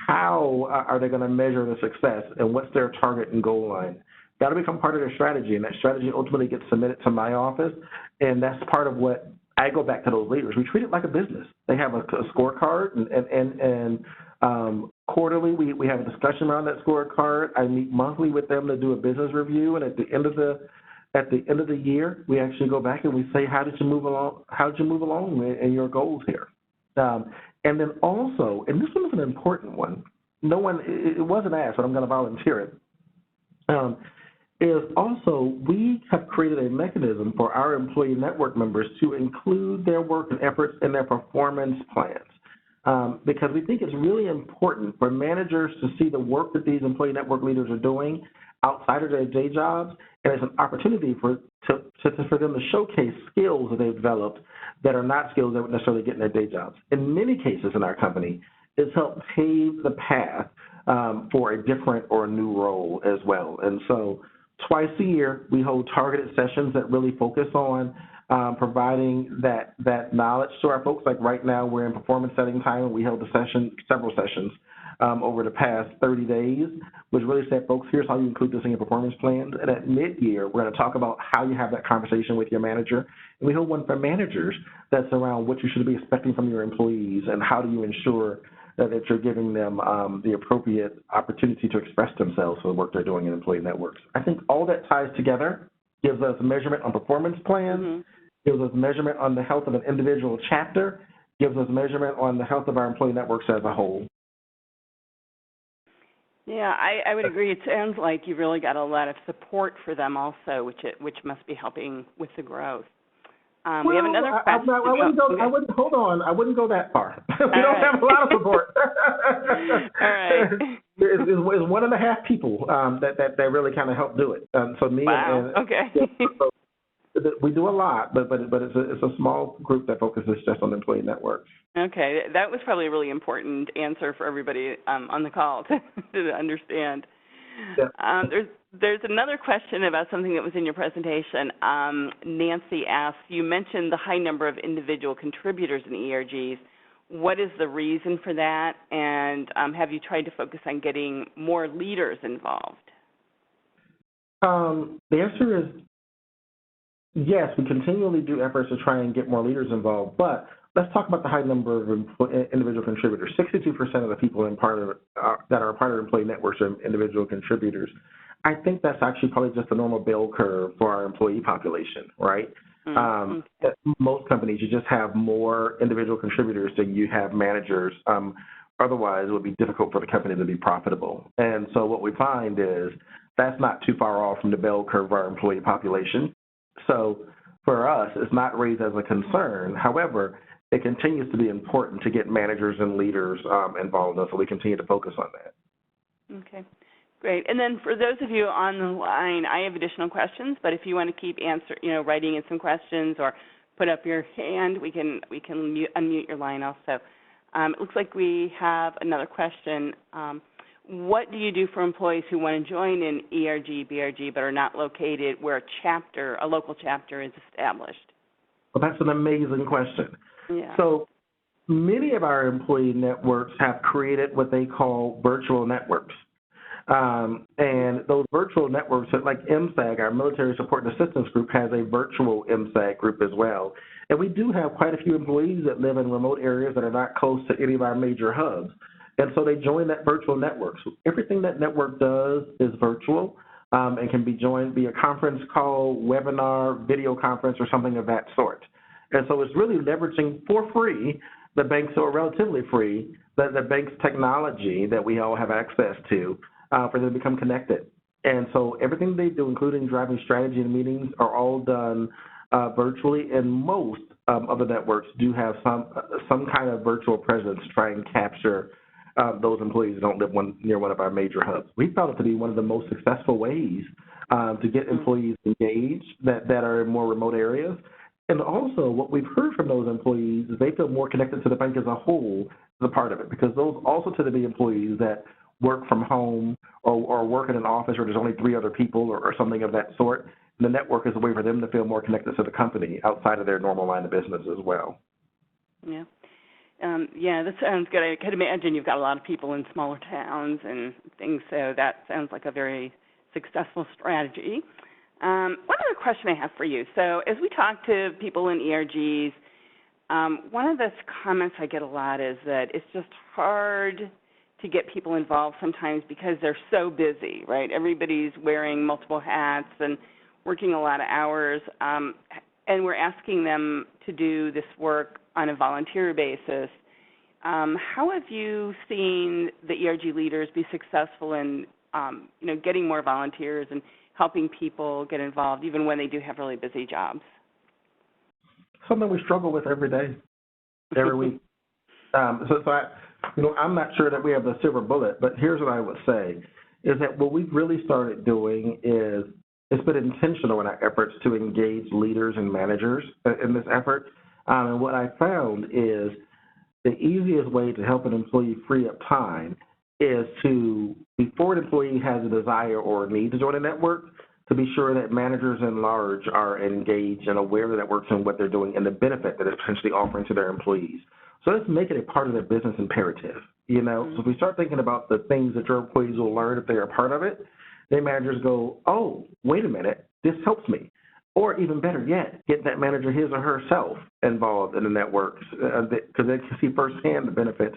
How are they going to measure the success, and what's their target and goal line? That'll become part of their strategy, and that strategy ultimately gets submitted to my office, and that's part of what I go back to those leaders. We treat it like a business. They have a scorecard, and quarterly we have a discussion around that scorecard. I meet monthly with them to do a business review, and at the end of the year, we actually go back and we say, how did you move along in your goals here? And then also, and this one is an important one, it wasn't asked, but I'm going to volunteer it, is also we have created a mechanism for our employee network members to include their work and efforts in their performance plans. Because we think it's really important for managers to see the work that these employee network leaders are doing outside of their day jobs, and it's an opportunity for them to showcase skills that they've developed that are not skills they would necessarily get in their day jobs. In many cases in our company, it's helped pave the path for a different or a new role as well. And so twice a year, we hold targeted sessions that really focus on providing that knowledge to our folks. Like right now, we're in performance setting time, and we held several sessions over the past 30 days, which really said, folks, here's how you include this in your performance plans. And at mid-year, we're going to talk about how you have that conversation with your manager. And we hold one for managers that's around what you should be expecting from your employees and how do you ensure that you're giving them the appropriate opportunity to express themselves for the work they're doing in employee networks. I think all that ties together, gives us measurement on performance plans, gives us measurement on the health of an individual chapter, gives us measurement on the health of our employee networks as a whole. Yeah, I would agree. It sounds like you've really got a lot of support for them also, which must be helping with the growth. We have another question. Hold on. I wouldn't go that far. We don't have a lot of support. All right. It's 1.5 people that really kind of help do it. So me wow. and okay. So we do a lot, but it's a small group that focuses just on employee networks. Okay, that was probably a really important answer for everybody on the call to understand. Yeah. There's another question about something that was in your presentation. Nancy asked, you mentioned the high number of individual contributors in ERGs. What is the reason for that? And have you tried to focus on getting more leaders involved? The answer is yes, we continually do efforts to try and get more leaders involved, but let's talk about the high number of individual contributors. 62% of the people that are part of employee networks are individual contributors. I think that's actually probably just the normal bell curve for our employee population, right? At most companies, you just have more individual contributors than you have managers. Otherwise, it would be difficult for the company to be profitable. And so what we find is that's not too far off from the bell curve of our employee population. So for us, it's not raised as a concern. However, it continues to be important to get managers and leaders involved, so we continue to focus on that. Okay, great. And then for those of you on the line, I have additional questions, but if you want to keep writing in some questions or put up your hand, we can unmute your line also. It looks like we have another question. What do you do for employees who want to join an ERG, BRG, but are not located where a local chapter is established? Well, that's an amazing question. Yeah. So many of our employee networks have created what they call virtual networks. And those virtual networks, like MSAG, our Military Support and Assistance Group, has a virtual MSAG group as well. And we do have quite a few employees that live in remote areas that are not close to any of our major hubs. And so they join that virtual network. So everything that network does is virtual and can be joined via conference call, webinar, video conference, or something of that sort. And so it's really leveraging for free the bank's, or relatively free, the bank's technology that we all have access to for them to become connected. And so everything they do, including driving strategy and meetings, are all done virtually, and most of the networks do have some kind of virtual presence to try and capture those employees who don't live near one of our major hubs. We found it to be one of the most successful ways to get employees engaged that are in more remote areas. And also what we've heard from those employees is they feel more connected to the bank as a whole as a part of it, because those also tend to be employees that work from home or work in an office where there's only 3 other people or something of that sort. And the network is a way for them to feel more connected to the company outside of their normal line of business as well. Yeah. Yeah, that sounds good. I can imagine you've got a lot of people in smaller towns and things, so that sounds like a very successful strategy. One other question I have for you. So as we talk to people in ERGs, one of the comments I get a lot is that it's just hard to get people involved sometimes because they're so busy, right? Everybody's wearing multiple hats and working a lot of hours, and we're asking them to do this work on a volunteer basis. How have you seen the ERG leaders be successful in, getting more volunteers and helping people get involved, even when they do have really busy jobs? Something we struggle with every day, every week. I'm not sure that we have the silver bullet, but here's what I would say, is that what we've really started doing is it's been intentional in our efforts to engage leaders and managers in this effort. And what I found is the easiest way to help an employee free up time is to, before an employee has a desire or a need to join a network, to be sure that managers in large are engaged and aware of the networks and what they're doing and the benefit that it's potentially offering to their employees. So let's make it a part of their business imperative, So if we start thinking about the things that your employees will learn if they are a part of it, then managers go, oh, wait a minute, this helps me. Or even better yet, get that manager his or herself involved in the networks because they can see firsthand the benefits.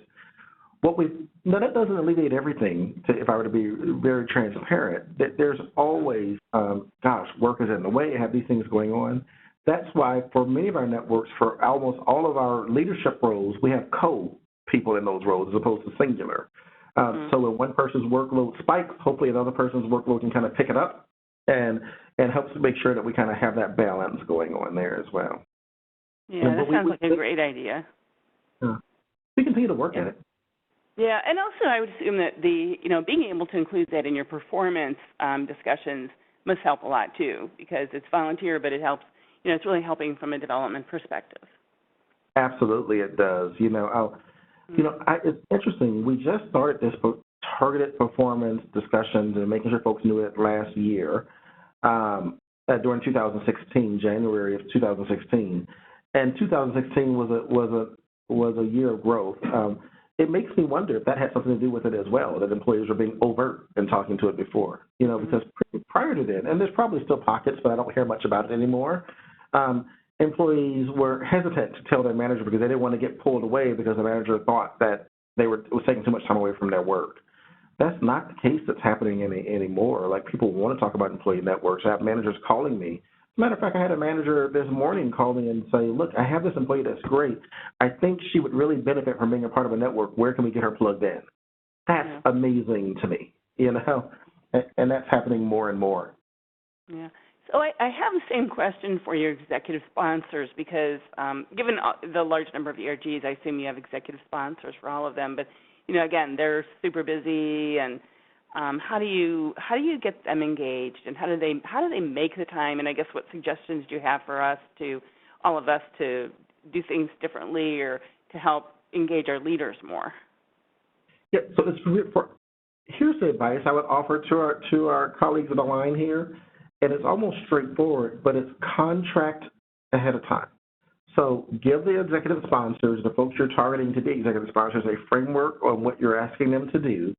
Now that doesn't alleviate everything, if I were to be very transparent, that there's always, work is in the way, have these things going on. That's why for many of our networks, for almost all of our leadership roles, we have co-people in those roles as opposed to singular. So when one person's workload spikes, hopefully another person's workload can kind of pick it up and helps to make sure that we kind of have that balance going on there as well. Yeah, that sounds like a great idea. We continue to work at it. Yeah, and also I would assume that being able to include that in your performance discussions must help a lot too, because it's volunteer, but it helps. It's really helping from a development perspective. Absolutely, it does. It's interesting. We just started this targeted performance discussions and making sure folks knew it last year during 2016, January of 2016. And 2016 was was a year of growth. It makes me wonder if that had something to do with it as well, that employers are being overt and talking to it before, because prior to then, and there's probably still pockets, but I don't hear much about it anymore, employees were hesitant to tell their manager because they didn't want to get pulled away because the manager thought that it was taking too much time away from their work. That's not the case that's happening anymore. Like, people want to talk about employee networks. I have managers calling me. As a matter of fact, I had a manager this morning call me and say, look, I have this employee that's great. I think she would really benefit from being a part of a network. Where can we get her plugged in? That's amazing to me, and that's happening more and more. Yeah. So I have the same question for your executive sponsors because given the large number of ERGs, I assume you have executive sponsors for all of them. But, again, they're super busy, and how do you get them engaged, and how do they make the time? And I guess what suggestions do you have for all of us to do things differently or to help engage our leaders more? Yeah. So here's the advice I would offer to our colleagues on the line here. And it's almost straightforward, but it's contract ahead of time. So give the executive sponsors, the folks you're targeting to be executive sponsors, a framework on what you're asking them to do,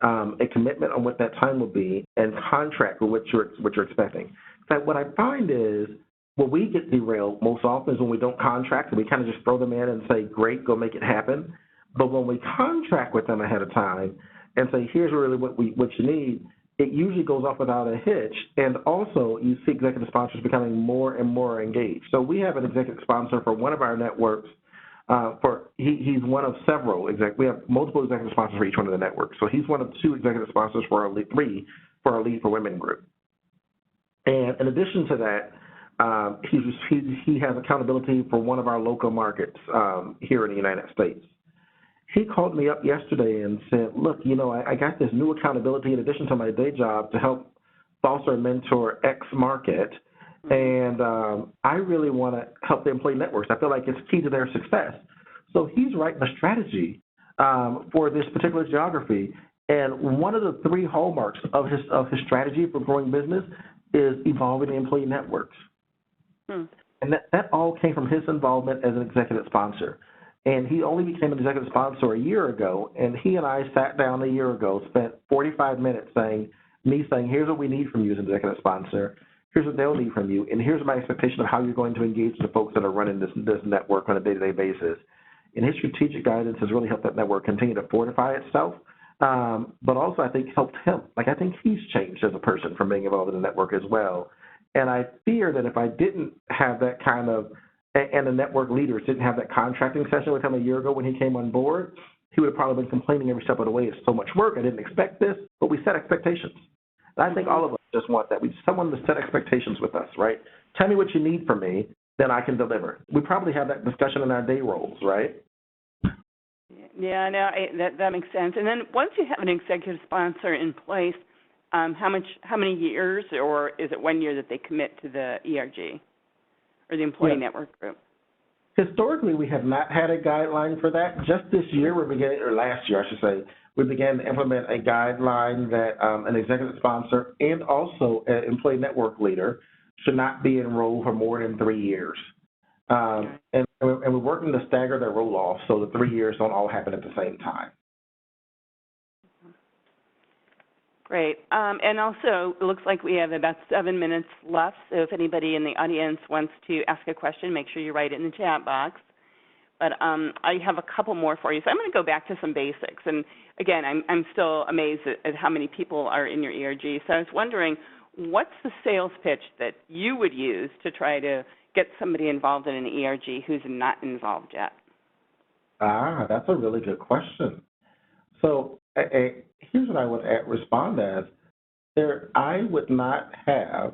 a commitment on what that time will be, and contract with what you're expecting. In fact, what I find is when we get derailed most often is when we don't contract, and we kind of just throw them in and say, great, go make it happen. But when we contract with them ahead of time and say, here's really what you need, it usually goes off without a hitch, and also you see executive sponsors becoming more and more engaged. So we have an executive sponsor for one of our networks. He's one of several. We have multiple executive sponsors for each one of the networks. So he's one of 2 executive sponsors for our Lead for Women group. And in addition to that, he has accountability for one of our local markets here in the United States. He called me up yesterday and said, look, I got this new accountability in addition to my day job to help foster and mentor X market, and I really want to help the employee networks. I feel like it's key to their success. So he's writing a strategy for this particular geography, and one of the 3 hallmarks of his strategy for growing business is evolving the employee networks. And that all came from his involvement as an executive sponsor. And he only became an executive sponsor a year ago, and he and I sat down a year ago, spent 45 minutes saying, here's what we need from you as an executive sponsor, here's what they'll need from you, and here's my expectation of how you're going to engage the folks that are running this network on a day-to-day basis. And his strategic guidance has really helped that network continue to fortify itself, but also I think helped him. Like, I think he's changed as a person from being involved in the network as well. And I fear that if I didn't have that kind of and the network leaders didn't have that contracting session with him a year ago when he came on board, he would have probably been complaining every step of the way, it's so much work, I didn't expect this, but we set expectations. And I think all of us just want that. We just someone to set expectations with us, right? Tell me what you need from me, then I can deliver. We probably have that discussion in our day roles, right? Yeah, no, that makes sense. And then once you have an executive sponsor in place, how many years, or is it 1 year that they commit to the ERG? Or the employee network group? Historically, we have not had a guideline for that. Just this year, last year, I should say, we began to implement a guideline that an executive sponsor and also an employee network leader should not be enrolled for more than 3 years. And we're working to stagger their roll-off so the 3 years don't all happen at the same time. Great. And also, it looks like we have about 7 minutes left, so if anybody in the audience wants to ask a question, make sure you write it in the chat box. But I have a couple more for you. So I'm going to go back to some basics. And, again, I'm still amazed at how many people are in your ERG. So I was wondering, what's the sales pitch that you would use to try to get somebody involved in an ERG who's not involved yet? That's a really good question. So here's what I would respond as. I would not have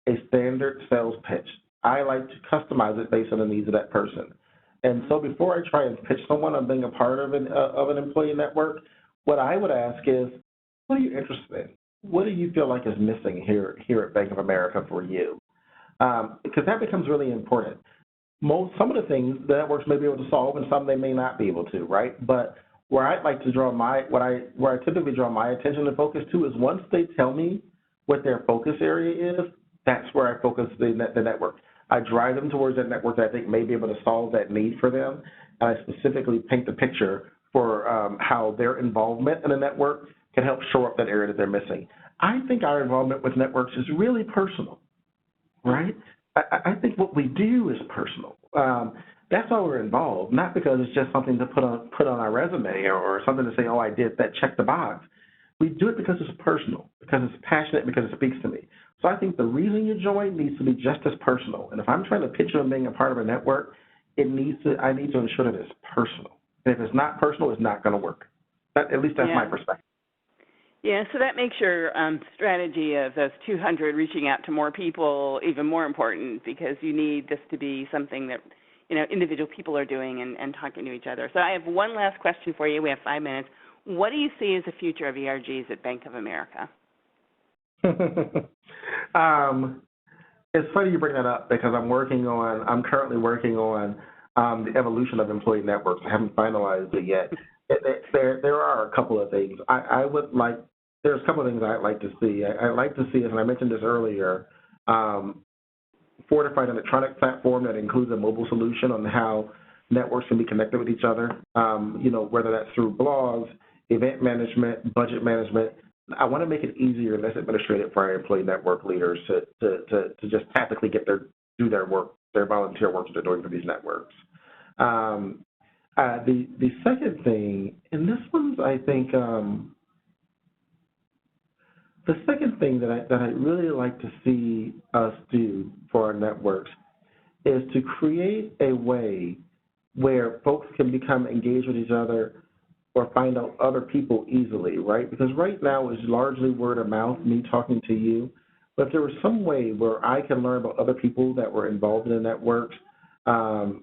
a standard sales pitch. I like to customize it based on the needs of that person. And so before I try and pitch someone on being a part of an employee network, what I would ask is, what are you interested in? What do you feel like is missing here at Bank of America for you? Because that becomes really important. Some of the things the networks may be able to solve and some they may not be able to, right? But where I'd like to draw where I typically draw my attention and focus to is once they tell me what their focus area is, that's where I focus the network. I drive them towards that network that I think may be able to solve that need for them. and I specifically paint the picture for how their involvement in a network can help shore up that area that they're missing. I think our involvement with networks is really personal, right? I think what we do is personal. That's why we're involved, not because it's just something to put on our resume or something to say, oh, I did that, check the box. We do it because it's personal, because it's passionate, because it speaks to me. So I think the reason you join needs to be just as personal. And if I'm trying to pitch you on being a part of a network, I need to ensure that it's personal. And if it's not personal, it's not going to work. At least that's my perspective. Yeah, so that makes your strategy of those 200 reaching out to more people even more important, because you need this to be something that, you know, individual people are doing and talking to each other. So I have one last question for you. We have 5 minutes. What do you see as the future of ERGs at Bank of America? It's funny you bring that up, because I'm currently working on the evolution of employee networks. I haven't finalized it yet. There are a couple of things. There's a couple of things I'd like to see. I'd like to see, and I mentioned this earlier, fortified electronic platform that includes a mobile solution on how networks can be connected with each other, whether that's through blogs, event management, budget management. I want to make it easier and less administrative for our employee network leaders to just tactically do their work, their volunteer work that they're doing for these networks. The second thing, and this one's, I think, the second thing that I'd really like to see us do for our networks is to create a way where folks can become engaged with each other or find out other people easily, right? Because right now it's largely word of mouth, me talking to you. But if there was some way where I can learn about other people that were involved in the networks, in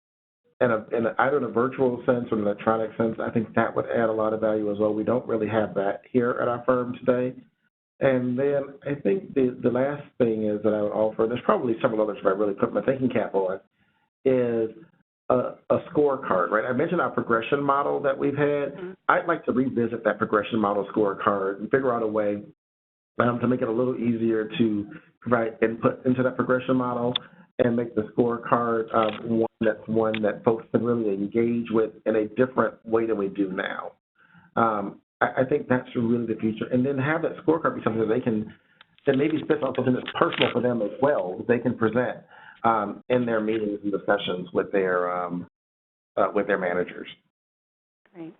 either in a virtual sense or an electronic sense, I think that would add a lot of value as well. We don't really have that here at our firm today. And then I think the last thing is that I would offer, there's probably several others if I really put my thinking cap on, is a scorecard, right? I mentioned our progression model that we've had. Mm-hmm. I'd like to revisit that progression model scorecard and figure out a way to make it a little easier to provide input into that progression model and make the scorecard one that folks can really engage with in a different way than we do now. I think that's really the future. And then have that scorecard be something that maybe spits out something that's personal for them as well, that they can present in their meetings and discussions with their managers. Great.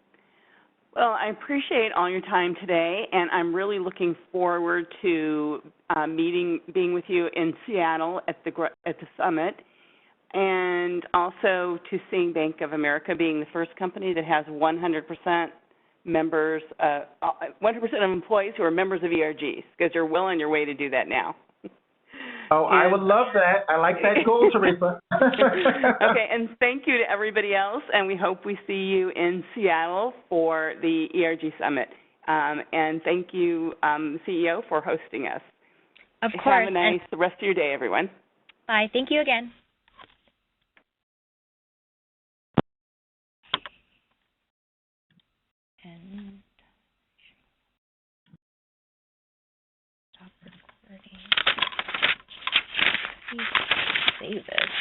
Well, I appreciate all your time today, and I'm really looking forward to being with you in Seattle at the summit, and also to seeing Bank of America being the first company that has 100% members, 100% of employees who are members of ERGs, because you're well on your way to do that now. Oh, I would love that. I like that goal, Theresa. Okay, and thank you to everybody else, and we hope we see you in Seattle for the ERG Summit. And thank you, CEO, for hosting us. Of course. Have a nice rest of your day, everyone. Bye. Thank you again. And stop recording. Please save it.